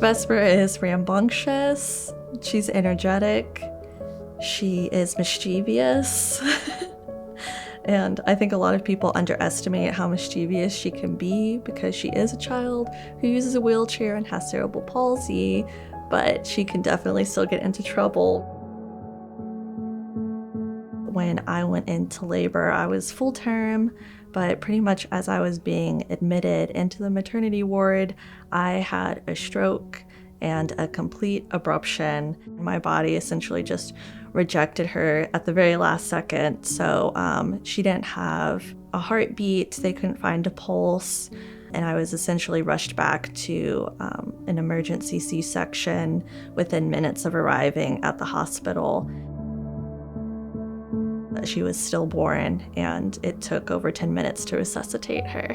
Vesper is rambunctious, she's energetic, she is mischievous, and I think a lot of people underestimate how mischievous she can be because she is a child who uses a wheelchair and has cerebral palsy, but she can definitely still get into trouble. When I went into labor, I was full term, but pretty much as I was being admitted into the maternity ward, I had a stroke and a complete abruption. My body essentially just rejected her at the very last second. So she didn't have a heartbeat, they couldn't find a pulse, and I was essentially rushed back to an emergency C-section within minutes of arriving at the hospital. She was stillborn, and it took over 10 minutes to resuscitate her.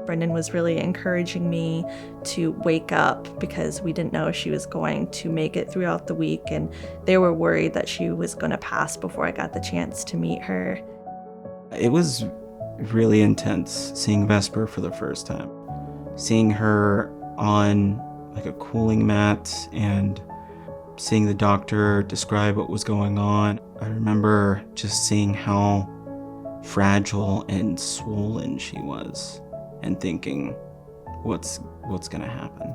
Brendan was really encouraging me to wake up because we didn't know if she was going to make it throughout the week, and they were worried that she was going to pass before I got the chance to meet her. It was really intense seeing Vesper for the first time. Seeing her on like a cooling mat and seeing the doctor describe what was going on. I remember just seeing how fragile and swollen she was and thinking, what's gonna happen?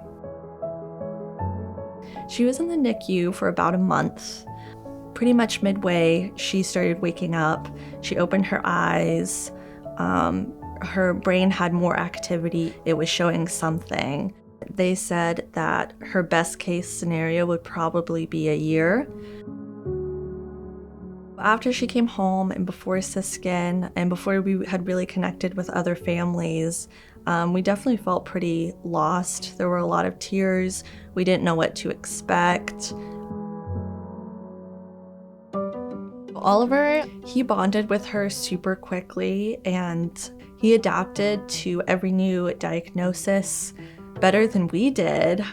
She was in the NICU for about a month. Pretty much midway, she started waking up. She opened her eyes. Her brain had more activity. It was showing something. They said that her best case scenario would probably be a year. After she came home and before Siskin and before we had really connected with other families, we definitely felt pretty lost. There were a lot of tears. We didn't know what to expect. Oliver, he bonded with her super quickly, and he adapted to every new diagnosis better than we did.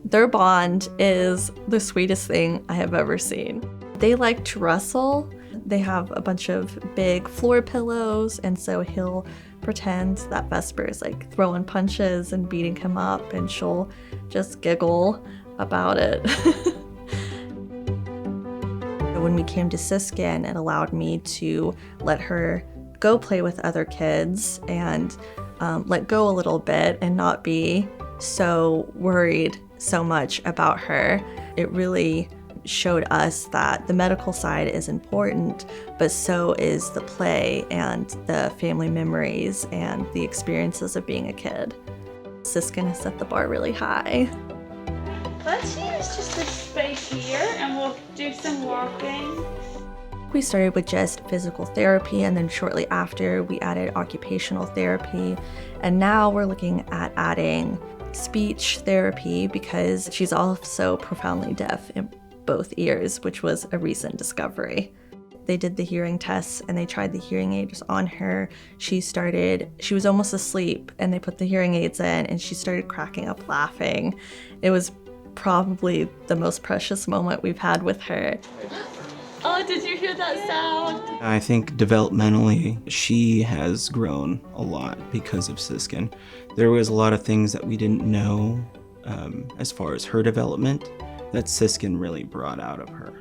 Their bond is the sweetest thing I have ever seen. They like to wrestle. They have a bunch of big floor pillows, and so he'll pretend that Vesper is like throwing punches and beating him up, and she'll just giggle about it. When we came to Siskin, it allowed me to let her go play with other kids and let go a little bit and not be so worried so much about her. It really showed us that the medical side is important, but so is the play and the family memories and the experiences of being a kid. Siskin has set the bar really high. Let's use just this space here and we'll do some walking. We started with just physical therapy, and then shortly after we added occupational therapy, and now we're looking at adding speech therapy because she's also profoundly deaf in both ears, which was a recent discovery. They did the hearing tests and they tried the hearing aids on her. She was almost asleep, and they put the hearing aids in and she started cracking up laughing. It was probably the most precious moment we've had with her. Oh, did you hear that sound? I think developmentally, she has grown a lot because of Siskin. There was a lot of things that we didn't know as far as her development that Siskin really brought out of her.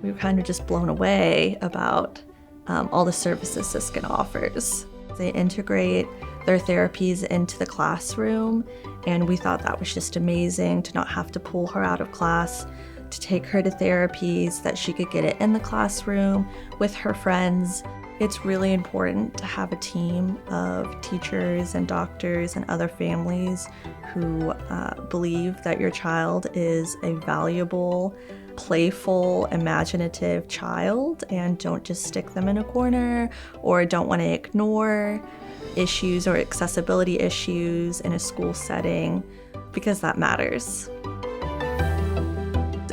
We were kind of just blown away about all the services Siskin offers. They integrate their therapies into the classroom, and we thought that was just amazing to not have to pull her out of class, to take her to therapies, that she could get it in the classroom with her friends. It's really important to have a team of teachers and doctors and other families who believe that your child is a valuable, playful, imaginative child, and don't just stick them in a corner or don't want to ignore issues or accessibility issues in a school setting, because that matters.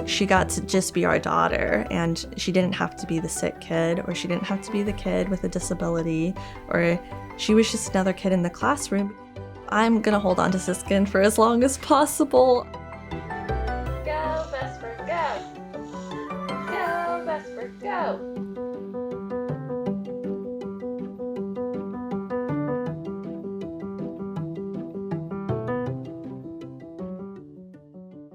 She got to just be our daughter, and she didn't have to be the sick kid, or she didn't have to be the kid with a disability, or she was just another kid in the classroom. I'm gonna hold on to Siskin for as long as possible. Go, Vesper, go! Go, Vesper, go!